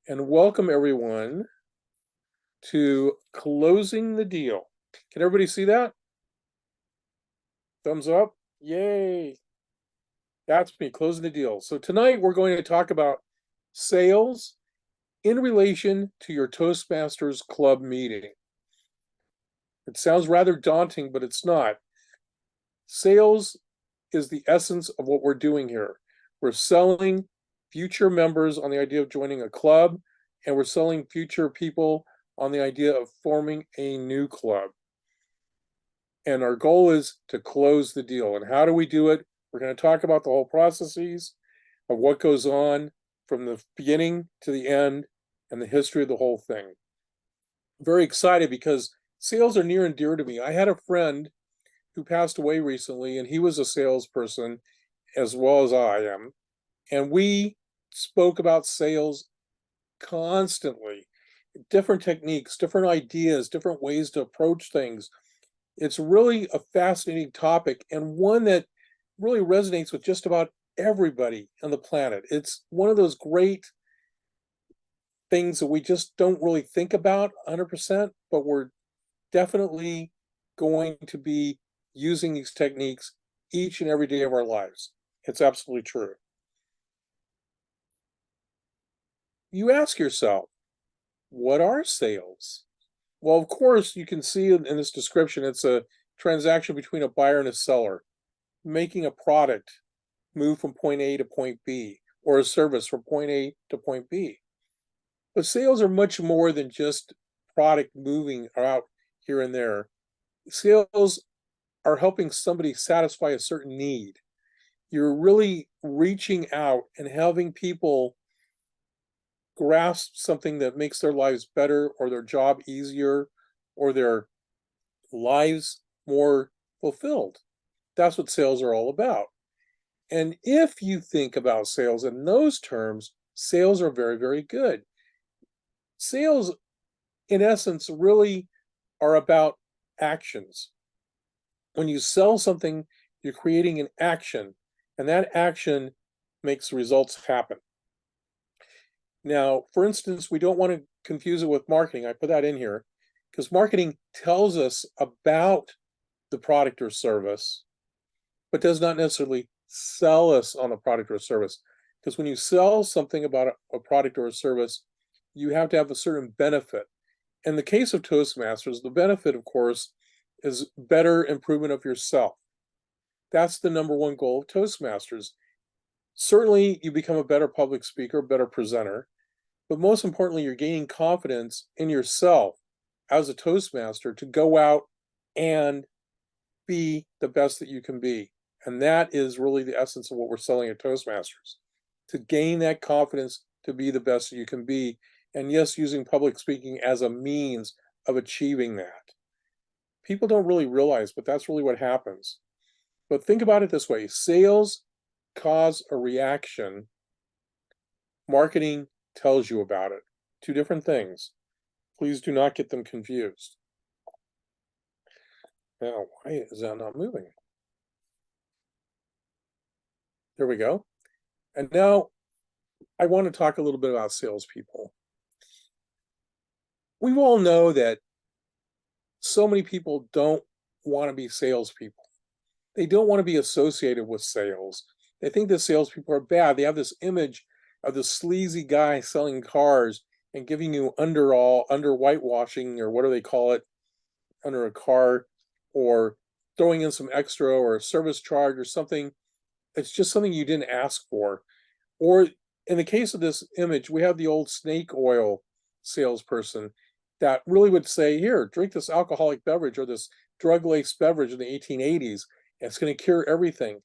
and welcome everyone to Closing the Deal. Can everybody see that? Thumbs up? Yay! That's me, closing the deal. So tonight we're going to talk about sales in relation to your Toastmasters Club meeting. It sounds rather daunting, but it's not. Sales is the essence of what we're doing here. We're selling future members on the idea of joining a club, and we're selling future people on the idea of forming a new club. And our goal is to close the deal. And how do we do it? We're going to talk about the whole processes of what goes on from the beginning to the end and the history of the whole thing. I'm very excited because sales are near and dear to me. I had a friend who passed away recently, and he was a salesperson as well as I am. And we spoke about sales constantly, different techniques, different ideas, different ways to approach things. It's really a fascinating topic and one that really resonates with just about everybody on the planet. It's one of those great things that we just don't really think about 100%, but we're definitely going to be using these techniques each and every day of our lives. It's absolutely true. You ask yourself, what are sales? Well, of course, you can see in this description, it's a transaction between a buyer and a seller, making a product move from point A to point B, or a service from point A to point B. But sales are much more than just product moving out here and there. Sales are helping somebody satisfy a certain need. You're really reaching out and having people grasp something that makes their lives better, or their job easier, or their lives more fulfilled. That's what sales are all about. And if you think about sales in those terms, sales are very, very good. Sales, in essence, really are about actions. When you sell something, you're creating an action, and that action makes results happen. Now, for instance, we don't want to confuse it with marketing. I put that in here because marketing tells us about the product or service, but does not necessarily sell us on a product or service. Because when you sell something about a product or a service, you have to have a certain benefit. In the case of Toastmasters, the benefit, of course, is better improvement of yourself. That's the number one goal of Toastmasters. Certainly, you become a better public speaker, better presenter, but most importantly, you're gaining confidence in yourself as a Toastmaster to go out and be the best that you can be. And that is really the essence of what we're selling at Toastmasters, to gain that confidence to be the best that you can be. And yes, using public speaking as a means of achieving that. People don't really realize, but that's really what happens. But think about it this way: sales cause a reaction, marketing tells you about it. Two different things. Please do not get them confused. Now, why is that not moving? There we go. And now I want to talk a little bit about salespeople. We all know that so many people don't want to be salespeople. They don't want to be associated with sales. They think that salespeople are bad. They have this image of the sleazy guy selling cars and giving you under whitewashing, or what do they call it, under a car, or throwing in some extra or a service charge or something. It's just something you didn't ask for. Or in the case of this image, we have the old snake oil salesperson that really would say, here, drink this alcoholic beverage or this drug-laced beverage in the 1880s, and it's going to cure everything.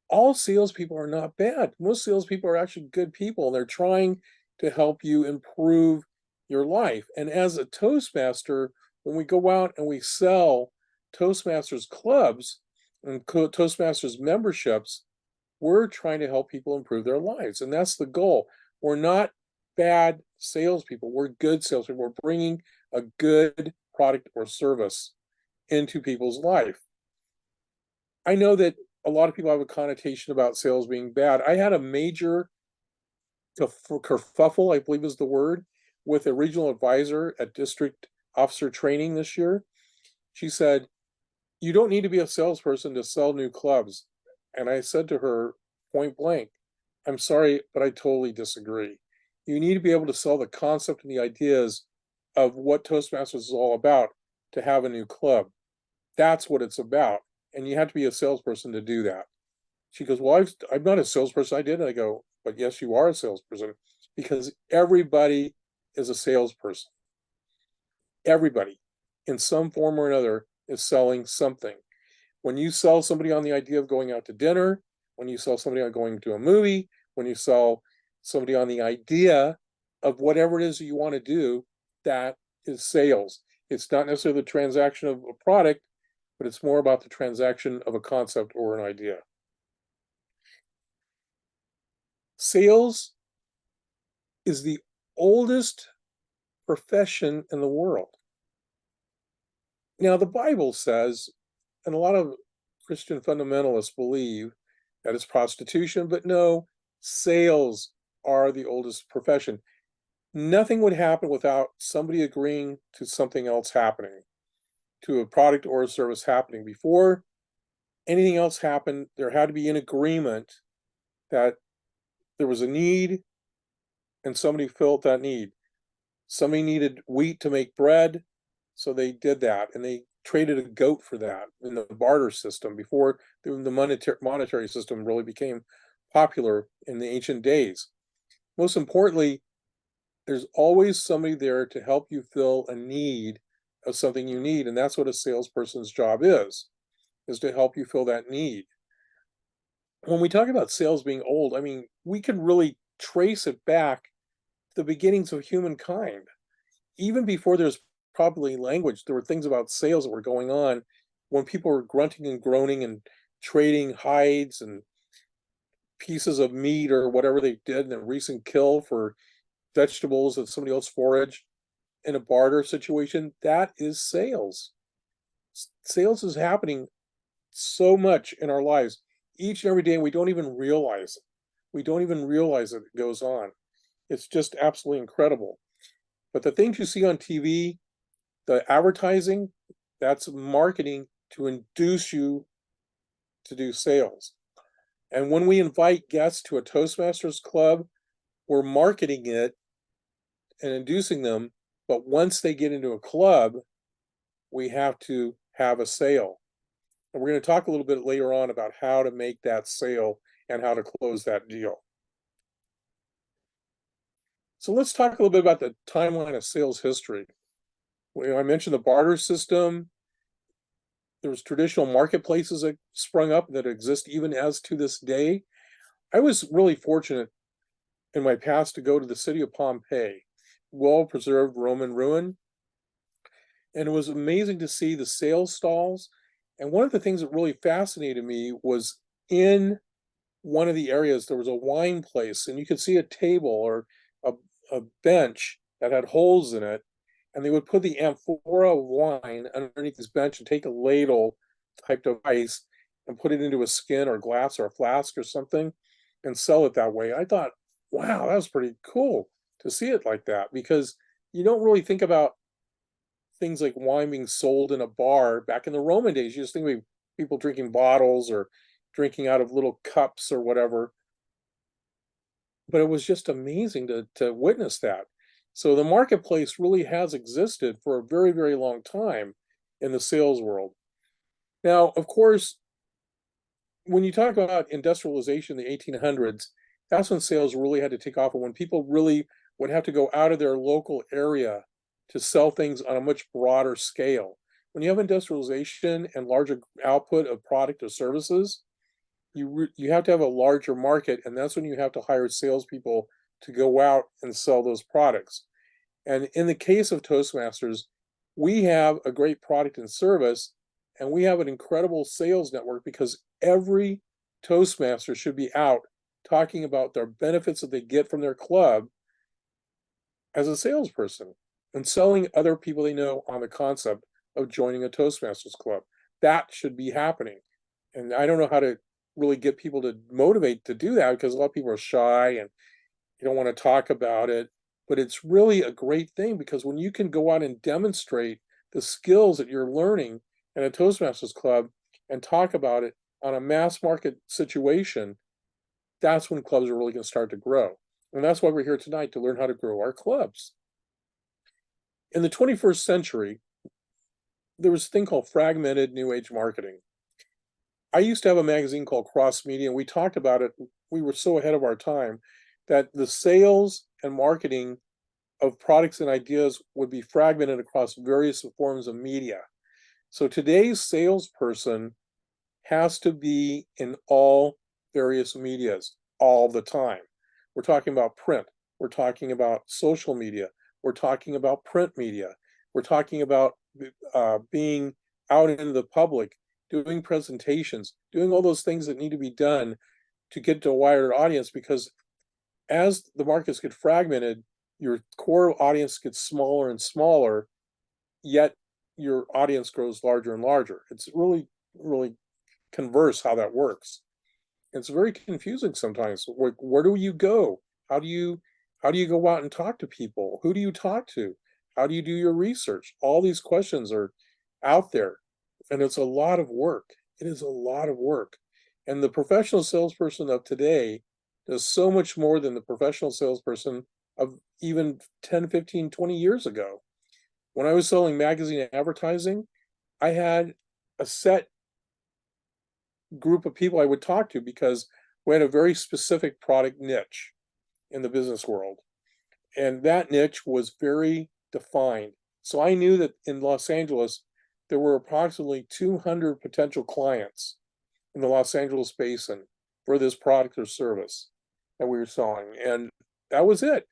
All salespeople are not bad. Most salespeople are actually good people, and they're trying to help you improve your life. And as a Toastmaster, when we go out and we sell Toastmasters clubs and Toastmasters memberships, we're trying to help people improve their lives. And that's the goal. We're not bad salespeople. We're good salespeople. We're bringing a good product or service into people's life. I know that a lot of people have a connotation about sales being bad. I had a major kerfuffle, I believe is the word, with a regional advisor at district officer training this year. She said, "You don't need to be a salesperson to sell new clubs." And I said to her point blank, "I'm sorry, but I totally disagree. You need to be able to sell the concept and the ideas of what Toastmasters is all about to have a new club. That's what it's about. And you have to be a salesperson to do that." She goes, "Well, I'm not a salesperson. I did." And I go, "But yes, you are a salesperson, because everybody is a salesperson. Everybody, in some form or another, is selling something. When you sell somebody on the idea of going out to dinner, when you sell somebody on going to a movie, when you sell somebody on the idea of whatever it is that you want to do, that is sales. It's not necessarily the transaction of a product, but it's more about the transaction of a concept or an idea. Sales is the oldest profession in the world. Now, the Bible says, and a lot of Christian fundamentalists believe, that it's prostitution, but no, sales are the oldest profession. Nothing would happen without somebody agreeing to something else happening, to a product or a service happening. Before anything else happened, there had to be an agreement that there was a need and somebody filled that need. Somebody needed wheat to make bread, so they did that, and they traded a goat for that in the barter system before the monetary system really became popular in the ancient days. Most importantly, there's always somebody there to help you fill a need of something you need, and that's what a salesperson's job is to help you fill that need. When we talk about sales being old, I mean, we can really trace it back to the beginnings of humankind. Even before there's probably language, there were things about sales that were going on when people were grunting and groaning and trading hides and pieces of meat or whatever they did in a recent kill for vegetables that somebody else foraged in a barter situation. That is sales. Sales is happening so much in our lives each and every day, and we don't even realize it. We don't even realize that it goes on. It's just absolutely incredible. But the things you see on TV, the advertising, that's marketing to induce you to do sales. And when we invite guests to a Toastmasters club, we're marketing it and inducing them. But once they get into a club, we have to have a sale. And we're going to talk a little bit later on about how to make that sale and how to close that deal. So let's talk a little bit about the timeline of sales history. I mentioned the barter system. There was traditional marketplaces that sprung up that exist even as to this day. I was really fortunate in my past to go to the city of Pompeii, well-preserved Roman ruin, and it was amazing to see the sales stalls. And one of the things that really fascinated me was in one of the areas, there was a wine place, and you could see a table or a, a bench that had holes in it, and they would put the amphora of wine underneath this bench and take a ladle type device and put it into a skin or glass or a flask or something and sell it that way. I thought, wow, that was pretty cool to see it like that, because you don't really think about things like wine being sold in a bar back in the Roman days. You just think of people drinking bottles or drinking out of little cups or whatever. But it was just amazing to witness that. So the marketplace really has existed for a very, very long time in the sales world. Now, of course, when you talk about industrialization in the 1800s, that's when sales really had to take off, and when people really would have to go out of their local area to sell things on a much broader scale. When you have industrialization and larger output of product or services, you have to have a larger market, and that's when you have to hire salespeople to go out and sell those products. And in the case of Toastmasters, we have a great product and service, and we have an incredible sales network, because every Toastmaster should be out talking about their benefits that they get from their club as a salesperson and selling other people they know on the concept of joining a Toastmasters club. That should be happening. And I don't know how to really get people to motivate to do that, because a lot of people are shy You don't want to talk about it, but it's really a great thing because when you can go out and demonstrate the skills that you're learning in a Toastmasters club and talk about it on a mass market situation, that's when clubs are really going to start to grow. And that's why we're here tonight, to learn how to grow our clubs. In the 21st century, there was a thing called fragmented new age marketing. I used to have a magazine called Cross Media, and we talked about it. We were so ahead of our time that the sales and marketing of products and ideas would be fragmented across various forms of media. So today's salesperson has to be in all various medias all the time. We're talking about print. We're talking about social media. We're talking about print media. We're talking about being out into the public, doing presentations, doing all those things that need to be done to get to a wider audience, because as the markets get fragmented, your core audience gets smaller and smaller, yet your audience grows larger and larger. It's really, really converse how that works. It's very confusing sometimes. Like, where do you go? How do you go out and talk to people? Who do you talk to? How do you do your research? All these questions are out there, and it's a lot of work. It is a lot of work. And the professional salesperson of today does so much more than the professional salesperson of even 10, 15, 20 years ago. When I was selling magazine advertising, I had a set group of people I would talk to because we had a very specific product niche in the business world. And that niche was very defined. So I knew that in Los Angeles, there were approximately 200 potential clients in the Los Angeles basin for this product or service that we were selling. And that was it.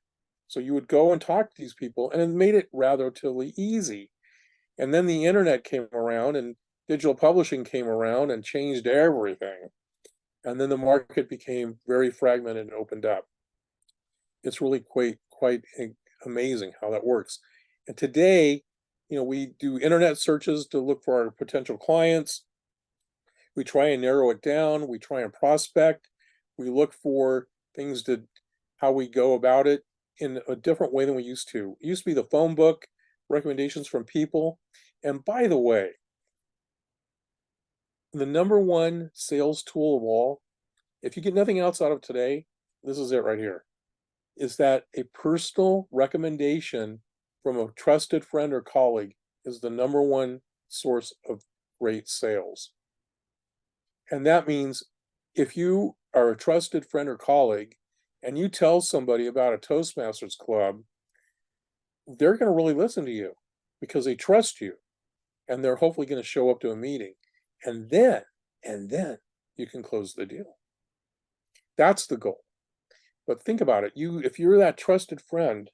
So you would go and talk to these people, and it made it relatively easy. And then the internet came around, and digital publishing came around and changed everything. And then the market became very fragmented and opened up. It's really quite amazing how that works. And today, we do internet searches to look for our potential clients. We try and narrow it down. We try and prospect. We look for things to how we go about it in a different way than we used to. It used to be the phone book, recommendations from people. And by the way, the number one sales tool of all, if you get nothing else out of today, this is it right here, is that a personal recommendation from a trusted friend or colleague is the number one source of great sales. And that means if you are a trusted friend or colleague and you tell somebody about a Toastmasters club, they're going to really listen to you because they trust you, and they're hopefully going to show up to a meeting. And then you can close the deal. That's the goal. But think about it. If you're that trusted friend,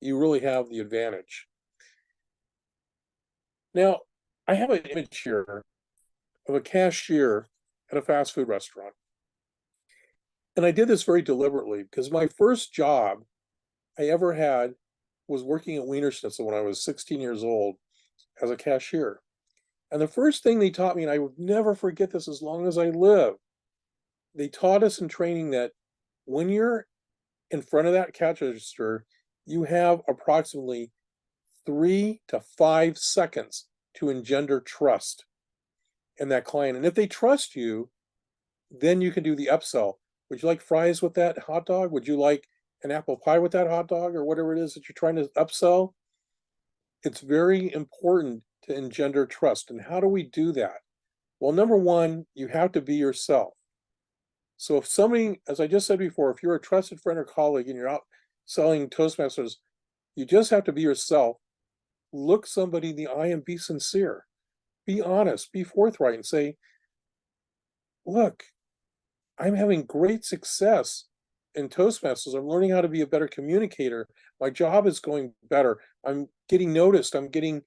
you really have the advantage. Now, I have an image here of a cashier at a fast food restaurant. And I did this very deliberately because my first job I ever had was working at Wiener Schnitzel when I was 16 years old as a cashier. And the first thing they taught me, and I would never forget this as long as I live, they taught us in training that when you're in front of that cash register, you have approximately 3 to 5 seconds to engender trust in that client. And if they trust you, then you can do the upsell. Would you like fries with that hot dog? Would you like an apple pie with that hot dog, or whatever it is that you're trying to upsell? It's very important to engender trust. And how do we do that? Well, number one, you have to be yourself. So if somebody, as I just said before, if you're a trusted friend or colleague and you're out selling Toastmasters, you just have to be yourself. Look somebody in the eye and be sincere. Be honest, be forthright, and say, look, I'm having great success in Toastmasters. I'm learning how to be a better communicator. My job is going better. I'm getting noticed. I'm getting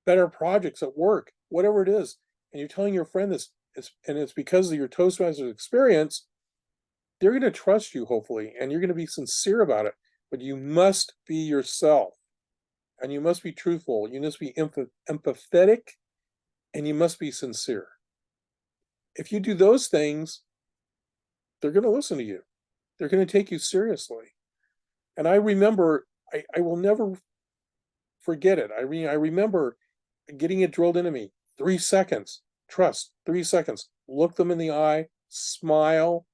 better projects at work, whatever it is. And you're telling your friend this, and it's because of your Toastmasters experience, they're going to trust you, hopefully, and you're going to be sincere about it. But you must be yourself, and you must be truthful. You must be empathetic, and you must be sincere. If you do those things, they're going to listen to you. they're going to take you seriously. And I remember, I will never forget it. I remember getting it drilled into me. 3 seconds, trust, 3 seconds, look them in the eye, smile,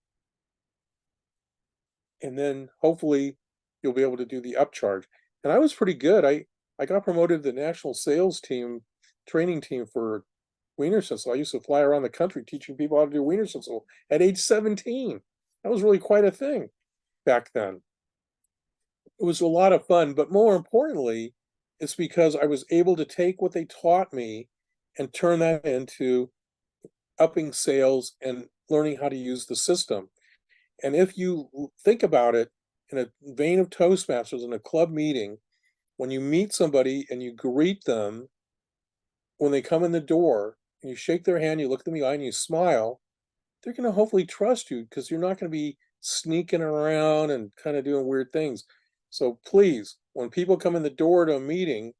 and then hopefully you'll be able to do the upcharge. And I was pretty good. I got promoted to the national sales team, training team for Wiener Schnitzel. I used to fly around the country teaching people how to do Wiener Schnitzel at age 17. That was really quite a thing back then. It was a lot of fun, but more importantly, it's because I was able to take what they taught me and turn that into upping sales and learning how to use the system. And if you think about it in a vein of Toastmasters in a club meeting, when you meet somebody and you greet them when they come in the door and you shake their hand, you look them in the eye and you smile, they're going to hopefully trust you because you're not going to be sneaking around and kind of doing weird things. So please, when people come in the door to a meeting,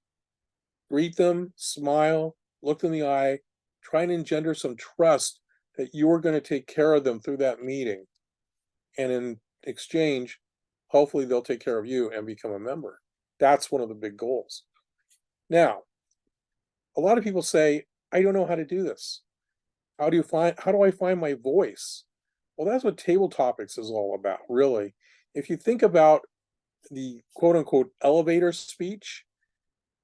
greet them, smile, look them in the eye, try and engender some trust that you're going to take care of them through that meeting. And in exchange, hopefully they'll take care of you and become a member. That's one of the big goals. Now, a lot of people say, I don't know how to do this. How do I find my voice? Well, that's what Table Topics is all about, really. If you think about the quote unquote elevator speech,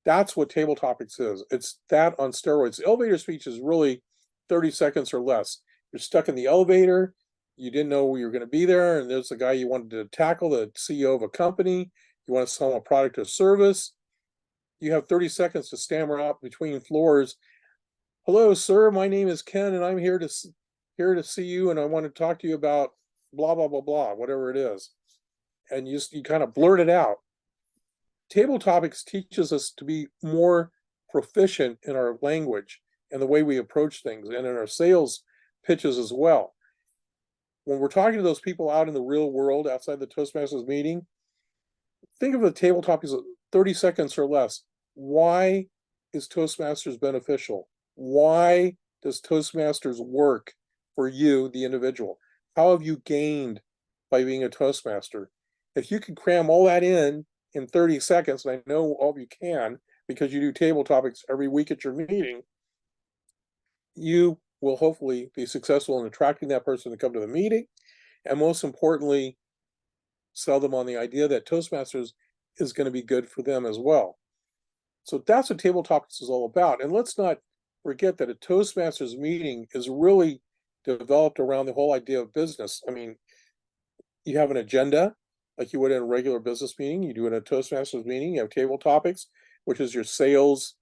that's what Table Topics is. It's that on steroids. The elevator speech is really 30 seconds or less. You're stuck in the elevator, you didn't know you were going to be there, and there's a guy you wanted to tackle, the CEO of a company, you want to sell a product or service. You have 30 seconds to stammer out between floors. Hello, sir, my name is Ken, and I'm here to see you, and I want to talk to you about blah, blah, blah, blah, whatever it is. And you kind of blurt it out. Table Topics teaches us to be more proficient in our language and the way we approach things, and in our sales pitches as well. When we're talking to those people out in the real world outside the Toastmasters meeting, think of the Table Topics 30 seconds or less. Why is Toastmasters beneficial? Why does Toastmasters work for you, the individual? How have you gained by being a Toastmaster? If you can cram all that in 30 seconds, and I know all of you can because you do Table Topics every week at your meeting, you will hopefully be successful in attracting that person to come to the meeting, and most importantly, sell them on the idea that Toastmasters is going to be good for them as well. So that's what Table Topics is all about. And let's not forget that a Toastmasters meeting is really developed around the whole idea of business. I mean, you have an agenda like you would in a regular business meeting. You do it in a Toastmasters meeting. You have Table Topics, which is your sales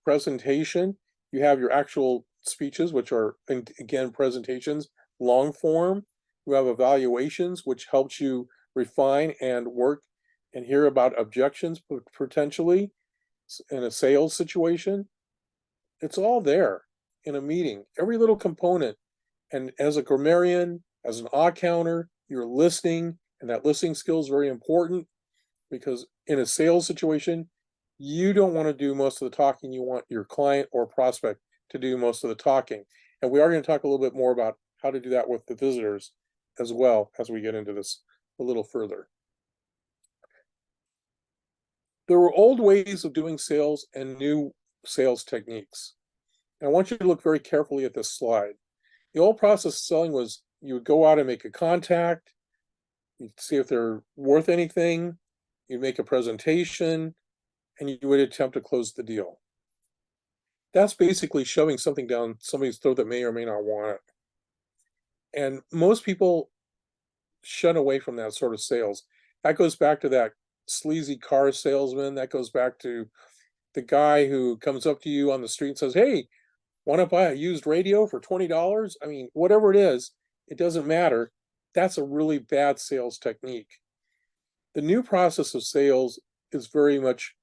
presentation. You have your actual speeches, which are, again, presentations, long form. You have evaluations, which helps you refine and work and hear about objections potentially in a sales situation. It's all there in a meeting, every little component. And as a grammarian, as an odd counter, you're listening, and that listening skill is very important because in a sales situation, you don't want to do most of the talking. You want your client or prospect to do most of the talking. And we are going to talk a little bit more about how to do that with the visitors as well as we get into this a little further. There were old ways of doing sales and new sales techniques. And I want you to look very carefully at this slide. The old process of selling was you would go out and make a contact, you'd see if they're worth anything, you'd make a presentation, and you would attempt to close the deal. That's basically shoving something down somebody's throat that may or may not want it. And most people shun away from that sort of sales. That goes back to that sleazy car salesman. That goes back to the guy who comes up to you on the street and says, hey, want to buy a used radio for $20? I mean, whatever it is, it doesn't matter. That's a really bad sales technique. The new process of sales is very much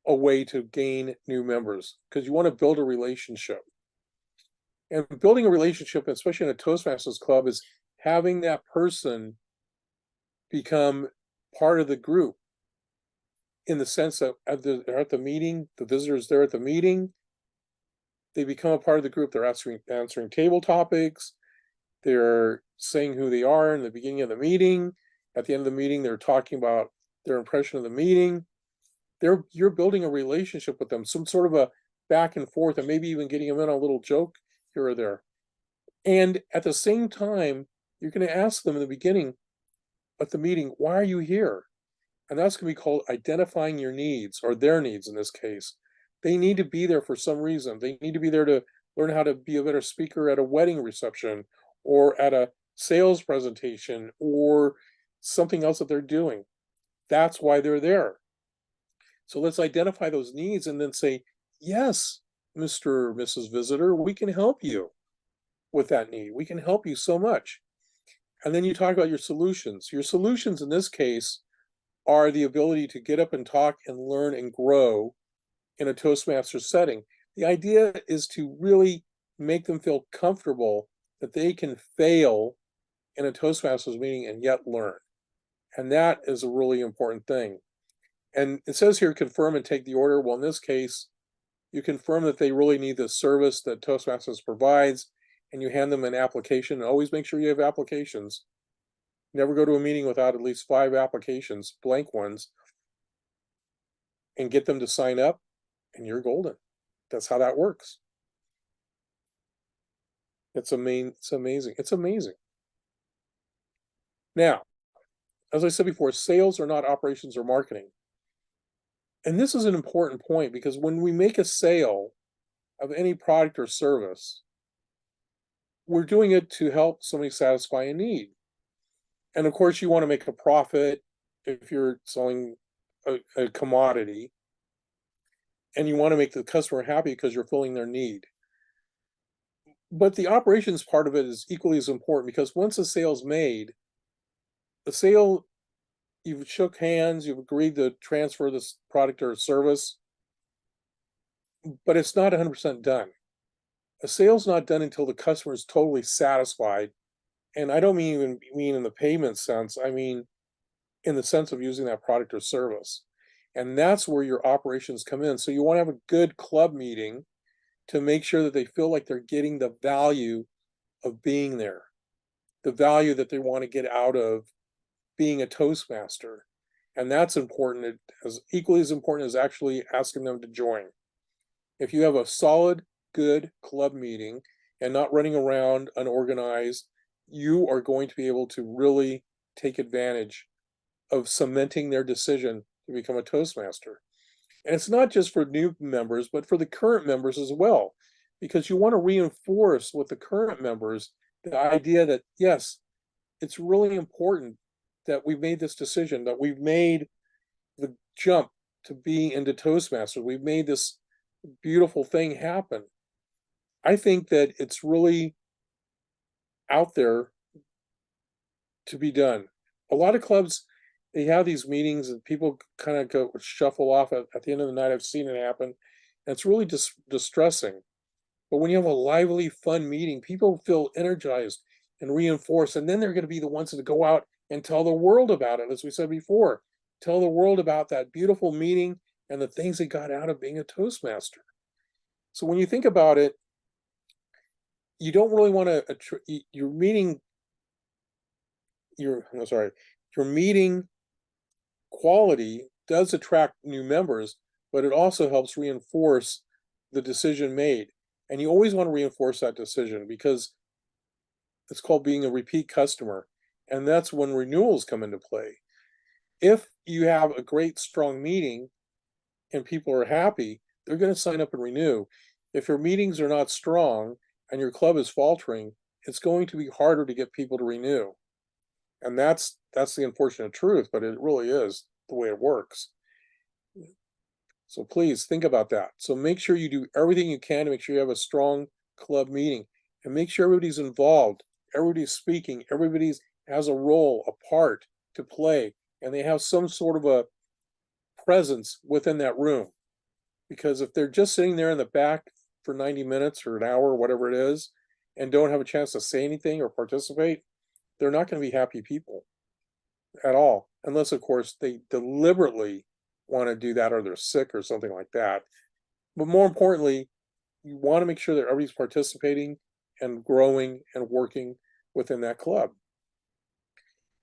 a way to gain new members because you want to build a relationship. And building a relationship, especially in a Toastmasters club, is having that person become part of the group in the sense that they're at the meeting, the visitors there at the meeting, they become a part of the group. They're answering table topics. They're saying who they are in the beginning of the meeting. At the end of the meeting, they're talking about their impression of the meeting. You're building a relationship with them, some sort of a back and forth, and maybe even getting them in on a little joke here or there. And at the same time, you're going to ask them in the beginning of the meeting, why are you here? And that's going to be called identifying your needs, or their needs in this case. They need to be there for some reason. They need to be there to learn how to be a better speaker at a wedding reception or at a sales presentation or something else that they're doing. That's why they're there. So let's identify those needs and then say, yes, Mr. or Mrs. Visitor, we can help you with that need. We can help you so much. And then you talk about your solutions. Your solutions in this case are the ability to get up and talk and learn and grow in a Toastmasters setting. The idea is to really make them feel comfortable that they can fail in a Toastmasters meeting and yet learn. And that is a really important thing. And it says here, confirm and take the order. Well, in this case, you confirm that they really need the service that Toastmasters provides, and you hand them an application. And always make sure you have applications. Never go to a meeting without at least 5 applications, blank ones, and get them to sign up, and you're golden. That's how that works. It's amazing. It's amazing. Now, as I said before, sales are not operations or marketing. And this is an important point because when we make a sale of any product or service, we're doing it to help somebody satisfy a need. And of course, you want to make a profit if you're selling a commodity, and you want to make the customer happy because you're filling their need. But the operations part of it is equally as important because once a sale's made, the sale, you've shook hands, you've agreed to transfer this product or service, but it's not 100% done. A sale's not done until the customer is totally satisfied. And I don't mean in the payment sense, I mean in the sense of using that product or service. And that's where your operations come in. So you want to have a good club meeting to make sure that they feel like they're getting the value of being there, the value that they want to get out of being a Toastmaster. And that's important, as equally as important as actually asking them to join. If you have a solid, good club meeting and not running around unorganized, you are going to be able to really take advantage of cementing their decision to become a Toastmaster. And it's not just for new members, but for the current members as well, because you want to reinforce with the current members the idea that, yes, it's really important that we've made this decision, that we've made the jump to being into Toastmasters. We've made this beautiful thing happen. I think that it's really out there to be done. A lot of clubs, they have these meetings and people kind of go shuffle off at the end of the night. I've seen it happen. And it's really distressing. But when you have a lively, fun meeting, people feel energized and reinforced. And then they're going to be the ones that go out and tell the world about it, as we said before. Tell the world about that beautiful meeting and the things they got out of being a Toastmaster. So when you think about it, you don't really want to, your meeting quality does attract new members, but it also helps reinforce the decision made. And you always want to reinforce that decision because it's called being a repeat customer. And that's when renewals come into play. If you have a great, strong meeting and people are happy, they're going to sign up and renew. If your meetings are not strong and your club is faltering, it's going to be harder to get people to renew. And that's the unfortunate truth, but it really is the way it works. So please think about that. So make sure you do everything you can to make sure you have a strong club meeting and make sure everybody's involved, everybody's speaking, everybody has a role, a part to play, and they have some sort of a presence within that room. Because if they're just sitting there in the back for 90 minutes or an hour or whatever it is, and don't have a chance to say anything or participate, they're not going to be happy people at all, unless of course they deliberately want to do that or they're sick or something like that. But more importantly, you want to make sure that everybody's participating and growing and working within that club.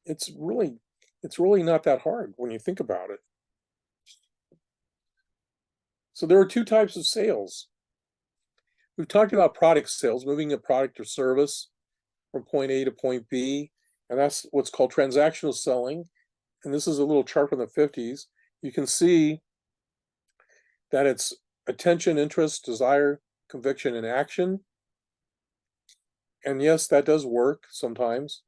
It's really not that hard when you think about it. So there are two types of sales. We've talked about product sales, moving a product or service from point A to point B, and that's what's called transactional selling. And this is a little chart from the 50s. You can see that it's attention, interest, desire, conviction, and action. And yes, that does work sometimes.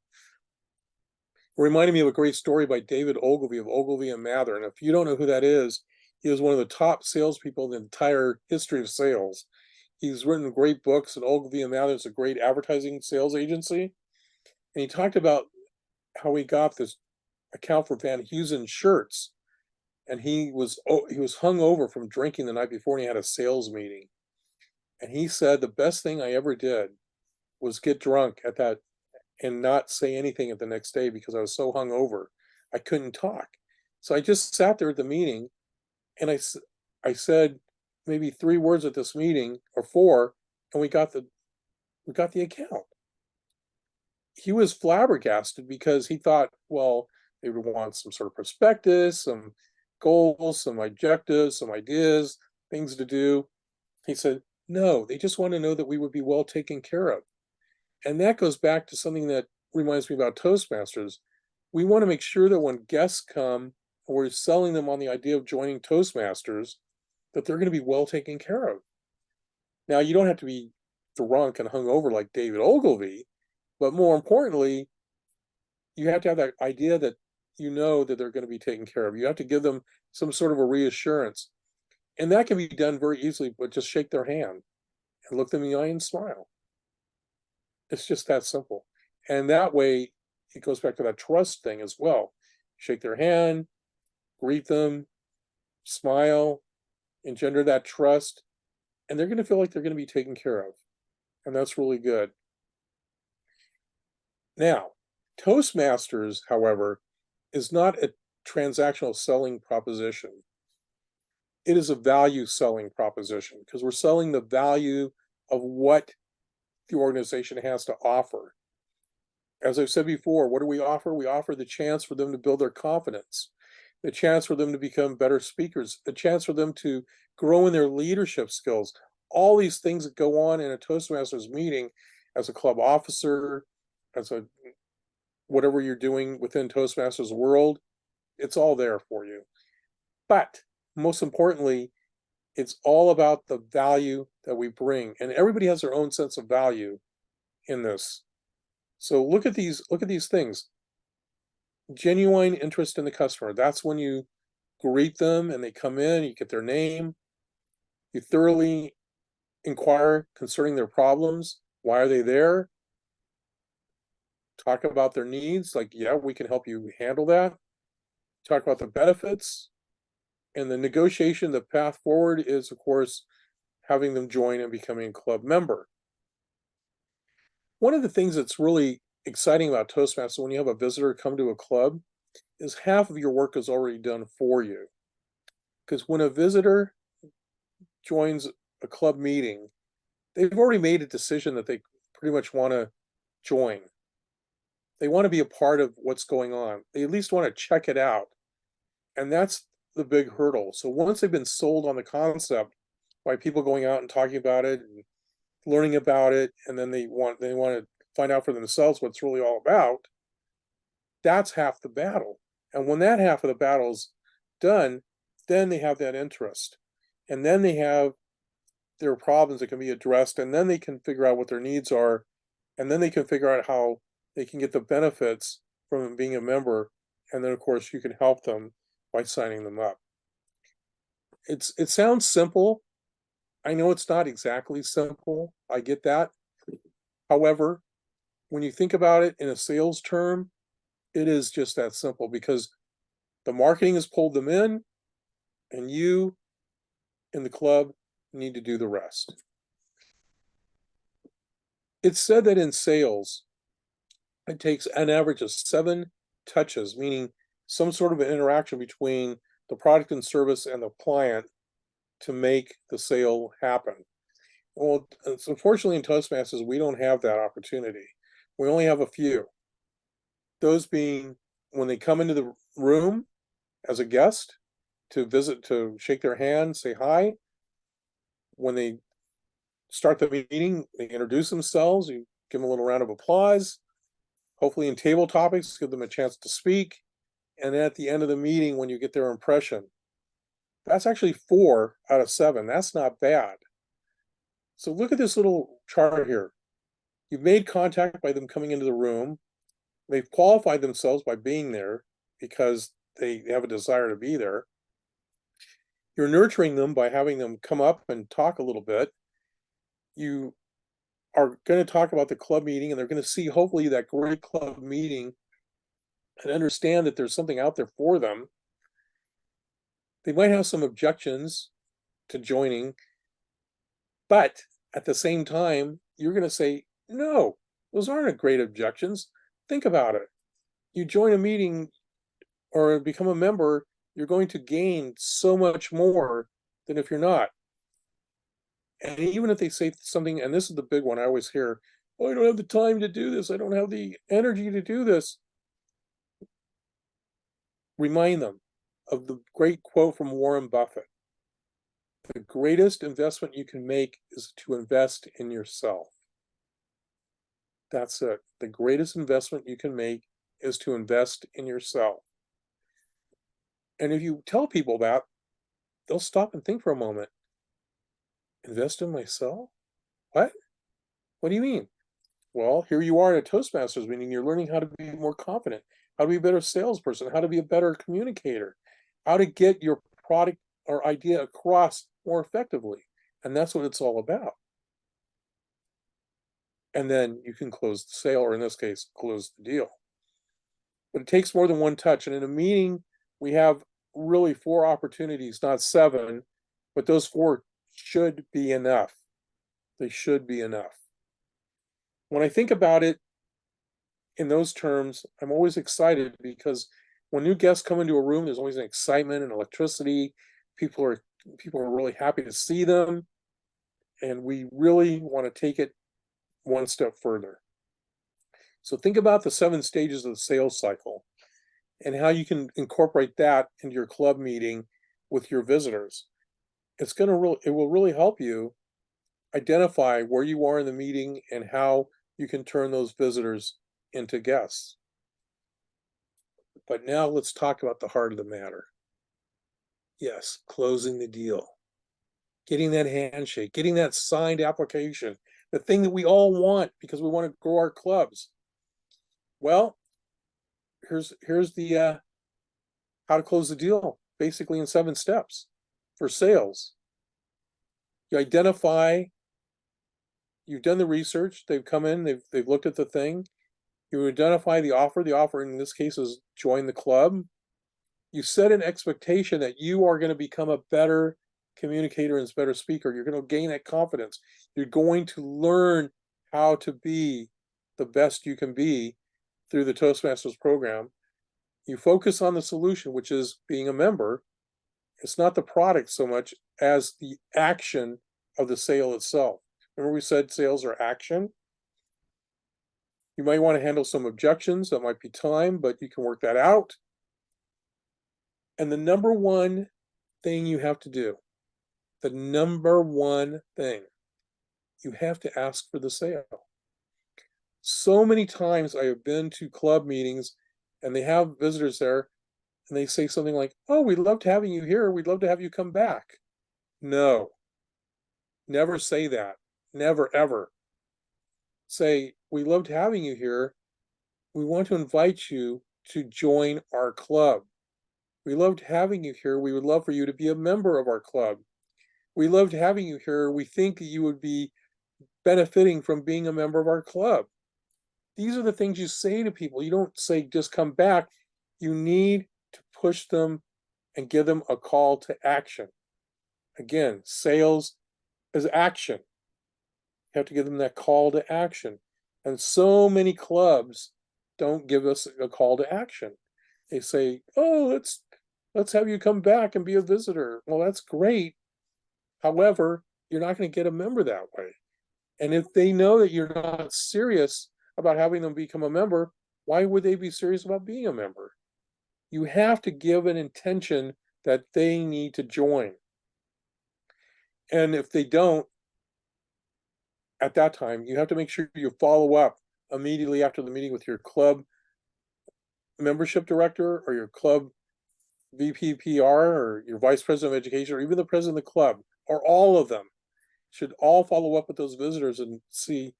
It reminded me of a great story by David Ogilvy of Ogilvy and Mather. And if you don't know who that is, he was one of the top salespeople in the entire history of sales. He's written great books, and Ogilvy and Mather is a great advertising sales agency. And he talked about how he got this account for Van Heusen shirts, and he was hung over from drinking the night before, and he had a sales meeting. And he said the best thing I ever did was get drunk at that and not say anything at the next day because I was so hungover I couldn't talk. So I just sat there at the meeting, and I said maybe 3 words at this meeting or 4, and we got the account. He was flabbergasted because he thought, well, they would want some sort of prospectus, some goals, some objectives, some ideas, things to do. He said, no, they just want to know that we would be well taken care of. And that goes back to something that reminds me about Toastmasters. We want to make sure that when guests come, and we're selling them on the idea of joining Toastmasters, that they're going to be well taken care of. Now, you don't have to be drunk and hungover like David Ogilvy, but more importantly, you have to have that idea that you know that they're going to be taken care of. You have to give them some sort of a reassurance. And that can be done very easily, but just shake their hand and look them in the eye and smile. It's just that simple. And that way, it goes back to that trust thing as well. Shake their hand, greet them, smile, engender that trust, and they're going to feel like they're going to be taken care of. And that's really good. Now, Toastmasters, however, is not a transactional selling proposition. It is a value selling proposition because we're selling the value of what the organization has to offer. As I've said before, what do we offer? We offer the chance for them to build their confidence, the chance for them to become better speakers, the chance for them to grow in their leadership skills. All these things that go on in a Toastmasters meeting as a club officer, as a whatever you're doing within Toastmasters world, it's all there for you. But most importantly, it's all about the value that we bring, and everybody has their own sense of value in this. So look at these things. Genuine interest in the customer. That's when you greet them and they come in, you get their name, you thoroughly inquire concerning their problems. Why are they there? Talk about their needs, like, yeah, we can help you handle that. Talk about the benefits. And the negotiation, the path forward is, of course, having them join and becoming a club member. One of the things that's really exciting about Toastmasters when you have a visitor come to a club is half of your work is already done for you. Because when a visitor joins a club meeting, they've already made a decision that they pretty much want to join. They want to be a part of what's going on. They at least want to check it out. And that's the big hurdle. So once they've been sold on the concept by people going out and talking about it and learning about it, and then they want to find out for themselves what it's really all about, that's half the battle. And when that half of the battle's done, then they have that interest. And then they have their problems that can be addressed, and then they can figure out what their needs are, and then they can figure out how they can get the benefits from being a member, and then of course you can help them by signing them up. It sounds simple. I know it's not exactly simple. I get that. However, when you think about it in a sales term, it is just that simple because the marketing has pulled them in, and you in the club need to do the rest. It's said that in sales, it takes an average of 7 touches, meaning some sort of an interaction between the product and service and the client to make the sale happen. Well, unfortunately in Toastmasters, we don't have that opportunity. We only have a few. Those being when they come into the room as a guest to visit, to shake their hand, say hi. When they start the meeting, they introduce themselves, you give them a little round of applause. Hopefully in table topics, give them a chance to speak. And then at the end of the meeting, when you get their impression, that's actually 4 out of 7. That's not bad. So look at this little chart here. You've made contact by them coming into the room. They've qualified themselves by being there because they have a desire to be there. You're nurturing them by having them come up and talk a little bit. You are going to talk about the club meeting, and they're going to see hopefully that great club meeting and understand that there's something out there for them. They might have some objections to joining, but at the same time, you're going to say, no, those aren't great objections. Think about it. You join a meeting or become a member, you're going to gain so much more than if you're not. And even if they say something, and this is the big one I always hear, oh, I don't have the time to do this. I don't have the energy to do this. Remind them of the great quote from Warren Buffett. The greatest investment you can make is to invest in yourself. That's it. The greatest investment you can make is to invest in yourself. And if you tell people that, they'll stop and think for a moment. Invest in myself? What? What do you mean? Well, here you are at a Toastmasters meeting. You're learning how to be more confident, how to be a better salesperson, how to be a better communicator, how to get your product or idea across more effectively. And that's what it's all about. And then you can close the sale, or in this case, close the deal. But it takes more than one touch. And in a meeting, we have really 4 opportunities, not 7, but those 4 should be enough. They should be enough. When I think about it in those terms, I'm always excited because when new guests come into a room, there's always an excitement and electricity. People are really happy to see them, and we really want to take it one step further. So think about the 7 stages of the sales cycle and how you can incorporate that into your club meeting with your visitors. It will really help you identify where you are in the meeting and how you can turn those visitors into guests. But now let's talk about the heart of the matter. Yes, closing the deal, getting that handshake, getting that signed application, the thing that we all want because we want to grow our clubs. Well, here's the how to close the deal, basically in 7 steps for sales. You identify, you've done the research, they've come in, they've looked at the thing. You identify the offer. The offer in this case is join the club. You set an expectation that you are going to become a better communicator and a better speaker. You're going to gain that confidence. You're going to learn how to be the best you can be through the Toastmasters program. You focus on the solution, which is being a member. It's not the product so much as the action of the sale itself. Remember we said sales are action? You might want to handle some objections. That might be time, but you can work that out. And the number one thing you have to do, the number one thing, you have to ask for the sale. So many times I have been to club meetings and they have visitors there and they say something like, oh, we loved having you here. We'd love to have you come back. No, never say that. Never, ever. Say, we loved having you here. We want to invite you to join our club. We loved having you here. We would love for you to be a member of our club. We loved having you here. We think that you would be benefiting from being a member of our club. These are the things you say to people. You don't say, just come back. You need to push them and give them a call to action. Again, sales is action. You have to give them that call to action. And so many clubs don't give us a call to action. They say, oh, let's have you come back and be a visitor. Well, that's great. However, you're not going to get a member that way. And if they know that you're not serious about having them become a member, why would they be serious about being a member? You have to give an intention that they need to join. And if they don't, at that time, you have to make sure you follow up immediately after the meeting with your club membership director or your club VPPR or your vice president of education or even the president of the club or all of them should all follow up with those visitors and see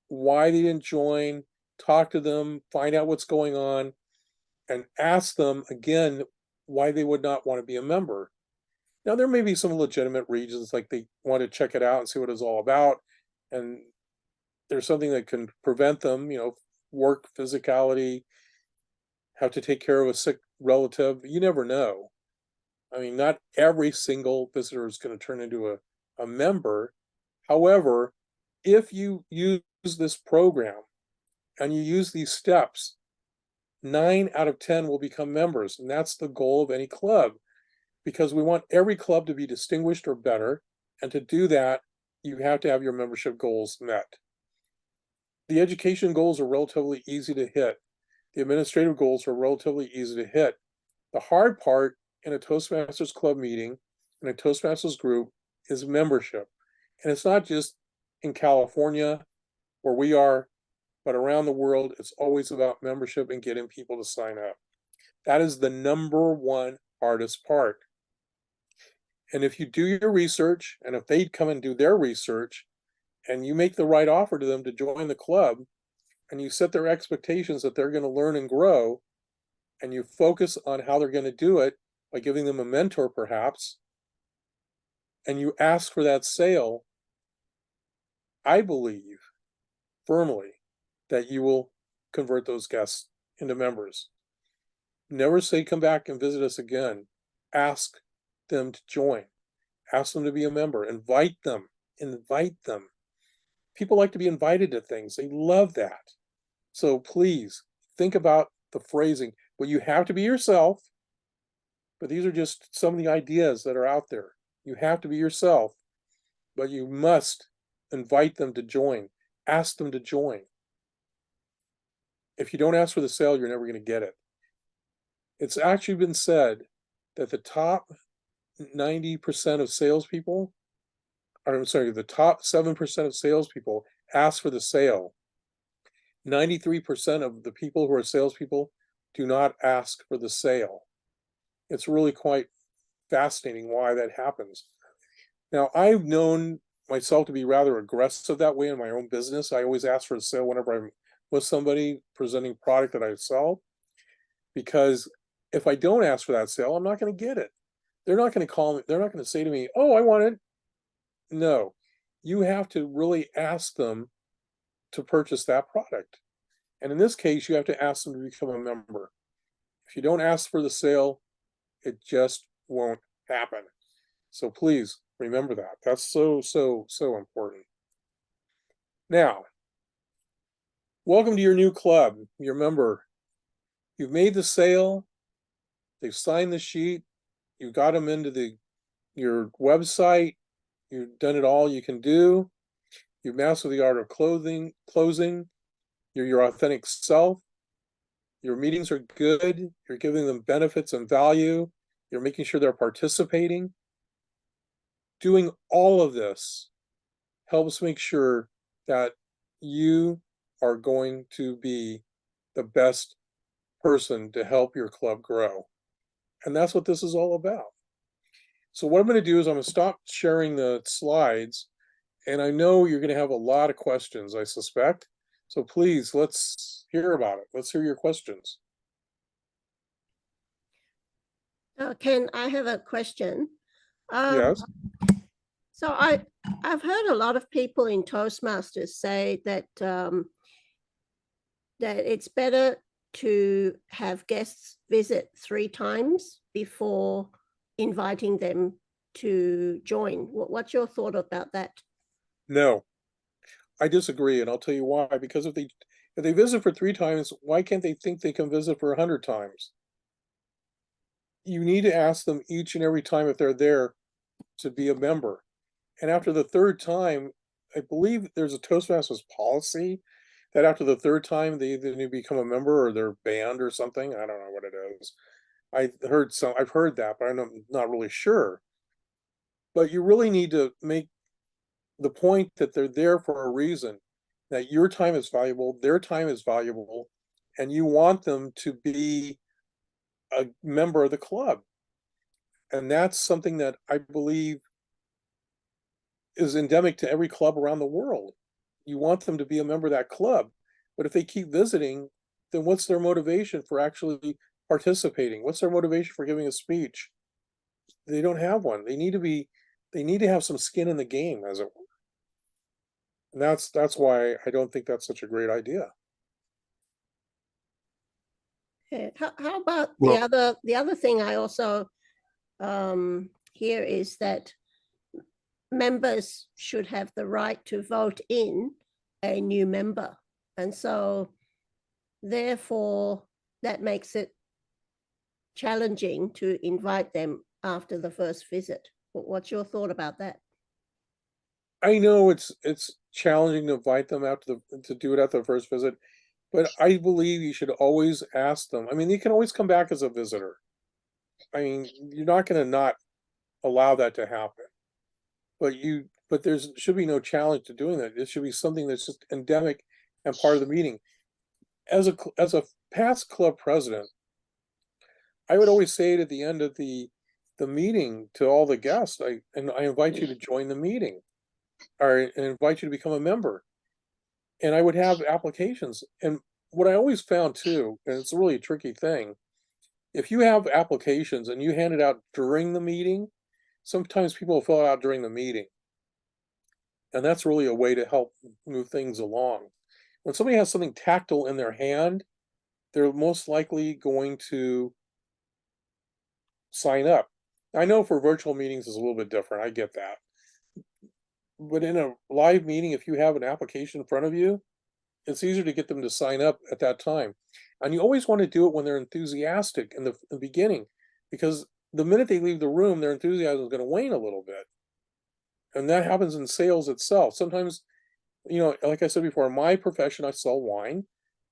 why they didn't join, talk to them, find out what's going on, and ask them again why they would not want to be a member. Now, there may be some legitimate reasons, like they want to check it out and see what it's all about, and there's something that can prevent them, work, physicality, have to take care of a sick relative. You never know. I mean, not every single visitor is going to turn into a member. However, if you use this program and you use these steps, 9 out of 10 will become members. And that's the goal of any club, because we want every club to be distinguished or better. And to do that, you have to have your membership goals met. The education goals are relatively easy to hit. The administrative goals are relatively easy to hit. The hard part in a Toastmasters club meeting, in a Toastmasters group, is membership. And it's not just in California where we are, but around the world, it's always about membership and getting people to sign up. That is the number one hardest part. And if you do your research, and if they come and do their research, and you make the right offer to them to join the club, and you set their expectations that they're going to learn and grow, and you focus on how they're going to do it by giving them a mentor perhaps, and you ask for that sale, I believe firmly that you will convert those guests into members. Never say come back and visit us again. Ask them to join. Ask them to be a member. Invite them. Invite them. People like to be invited to things. They love that. So please think about the phrasing. Well, you have to be yourself, but these are just some of the ideas that are out there. You have to be yourself, but you must invite them to join. Ask them to join. If you don't ask for the sale, you're never going to get it. It's actually been said that the top 90% of salespeople, or I'm sorry, the top 7% of salespeople ask for the sale. 93% of the people who are salespeople do not ask for the sale. It's really quite fascinating why that happens. Now, I've known myself to be rather aggressive that way in my own business. I always ask for a sale whenever I'm with somebody presenting product that I sell, because if I don't ask for that sale, I'm not going to get it. They're not going to call me. They're not going to say to me, oh, I want it. No, you have to really ask them to purchase that product. And in this case, you have to ask them to become a member. If you don't ask for the sale, it just won't happen. So please remember that. That's so, so, so important. Now, welcome to your new club, your member. You've made the sale. They've signed the sheet. You got them into your website. You've done it all you can do. You've mastered the art of closing. You're your authentic self. Your meetings are good. You're giving them benefits and value. You're making sure they're participating. Doing all of this helps make sure that you are going to be the best person to help your club grow. And that's what this is all about. So what I'm going to do is I'm going to stop sharing the slides, and I know you're going to have a lot of questions, I suspect. So please, let's hear about it. Let's hear your questions. Ken, I have a question. Yes. So I've heard a lot of people in Toastmasters say that that it's better to have guests visit 3 times before inviting them to join. What's your thought about that? No, I disagree, and I'll tell you why. Because if they visit for 3 times, why can't they think they can visit for 100 times? You need to ask them each and every time if they're there to be a member. And after the 3rd time, I believe there's a Toastmasters policy that after the third time they either become a member or they're banned or something. I don't know what it is. I've heard that, but I'm not really sure. But you really need to make the point that they're there for a reason, that your time is valuable, their time is valuable, and you want them to be a member of the club. And that's something that I believe is endemic to every club around the world. You want them to be a member of that club. But if they keep visiting, then what's their motivation for actually participating? What's their motivation for giving a speech? They don't have one. They need to have some skin in the game, as it were. And that's why I don't think that's such a great idea. Yeah. How about Well, the other thing I also hear is that members should have the right to vote in a new member. And so therefore that makes it challenging to invite them after the first visit. What's your thought about that? I know it's challenging to invite them out to do it at the first visit, but I believe you should always ask them. I mean, you can always come back as a visitor. I mean, you're not going to not allow that to happen. But there should be no challenge to doing that. It should be something that's just endemic and part of the meeting. As a past club president, I would always say it at the end of the meeting to all the guests, I invite you to join the meeting, or invite you to become a member. And I would have applications. And what I always found too, and it's a really tricky thing, if you have applications and you hand it out during the meeting, sometimes people will fill it out during the meeting. And that's really a way to help move things along. When somebody has something tactile in their hand, they're most likely going to sign up. I know for virtual meetings is a little bit different. I get that. But in a live meeting, if you have an application in front of you, it's easier to get them to sign up at that time. And you always want to do it when they're enthusiastic in the beginning, because the minute they leave the room, their enthusiasm is going to wane a little bit. And that happens in sales itself. Sometimes, like I said before, in my profession, I sell wine.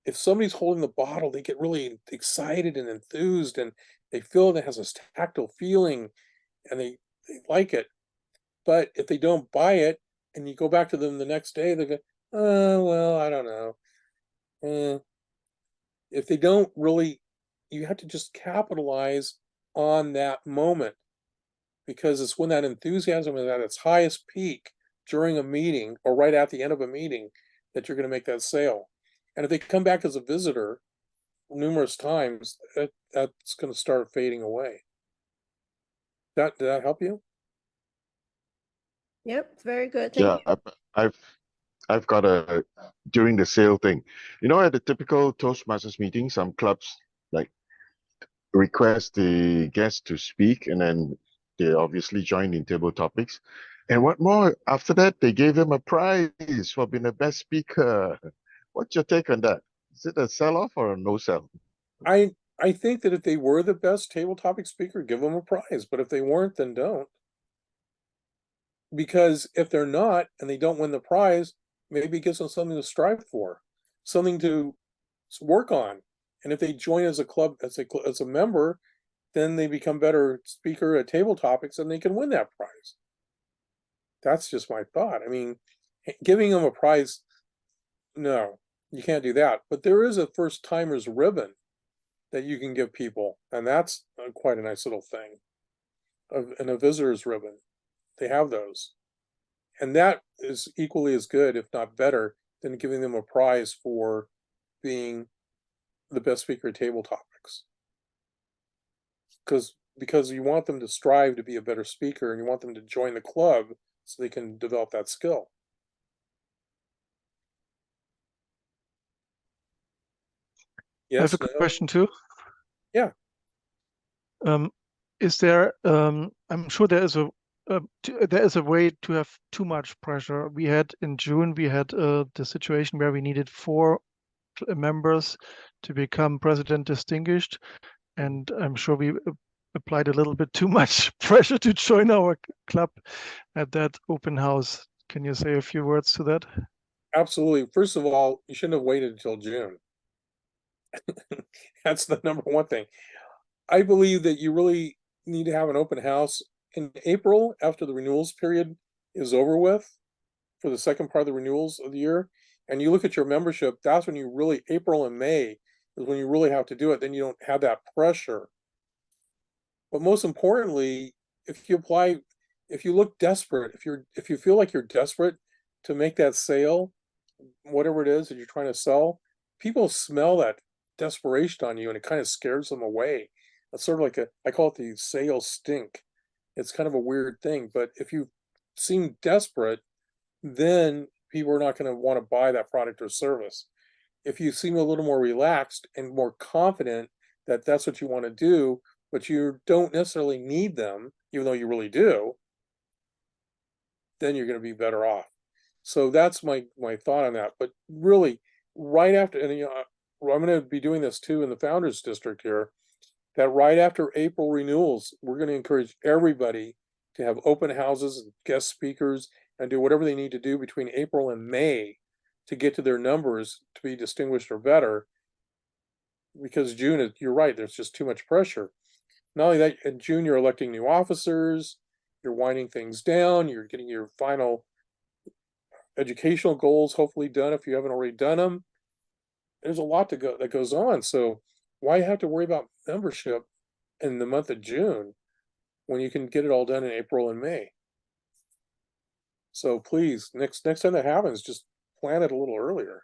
If somebody's holding the bottle, they get really excited and enthused, and they feel it has this tactile feeling, and they like it. But if they don't buy it, and you go back to them the next day, they go, "Oh, well, I don't know." If they don't really, you have to just capitalize on that moment, because it's when that enthusiasm is at its highest peak during a meeting or right at the end of a meeting that you're going to make that sale. And if they come back as a visitor numerous times, that's going to start fading away. Did that help you? Yep, very good. Thank yeah, you. I've got a during the sale thing. You know, at the typical Toastmasters meeting, some clubs like request the guest to speak, and then they obviously join in table topics. And what more? After that, they gave them a prize for being the best speaker. What's your take on that? Is it a sell-off or a no-sell? I think that if they were the best table topic speaker, give them a prize. But if they weren't, then don't. Because if they're not and they don't win the prize, maybe it gives them something to strive for, something to work on. And if they join as a club, as a member, then they become better speaker at table topics and they can win that prize. That's just my thought. I mean, giving them a prize, no, you can't do that. But there is a first timers ribbon that you can give people, and that's quite a nice little thing. And a visitor's ribbon, they have those, and that is equally as good, if not better, than giving them a prize for being the best speaker at table topics. Because you want them to strive to be a better speaker, and you want them to join the club so they can develop that skill. I have Yes, a no? question too. Yeah. Is there? I'm sure there is a way to have too much pressure. We had in June, we had the situation where we needed 4 members to become president distinguished, and I'm sure we applied a little bit too much pressure to join our club at that open house. Can you say a few words to that? Absolutely. First of all, you shouldn't have waited until June. That's the number one thing. I believe that you really need to have an open house in April after the renewals period is over with for the second part of the renewals of the year. And you look at your membership, that's when you really, April and May is when you really have to do it. Then you don't have that pressure. But most importantly, if you apply, if you look desperate, if you feel like you're desperate to make that sale, whatever it is that you're trying to sell, people smell that desperation on you and it kind of scares them away. It's sort of like I call it the sales stink. It's kind of a weird thing, but if you seem desperate, then people are not going to want to buy that product or service. If you seem a little more relaxed and more confident that that's what you want to do, but you don't necessarily need them, even though you really do, then you're going to be better off. So that's my thought on that. But really, right after, and I'm going to be doing this too in the Founders District here, that right after April renewals, we're going to encourage everybody to have open houses and guest speakers and do whatever they need to do between April and May to get to their numbers to be distinguished or better. Because June, you're right, there's just too much pressure. Not only that, in June, you're electing new officers, you're winding things down, you're getting your final educational goals hopefully done if you haven't already done them. There's a lot that goes on. So why have to worry about membership in the month of June when you can get it all done in April and May? So please, next time that happens, just plan it a little earlier.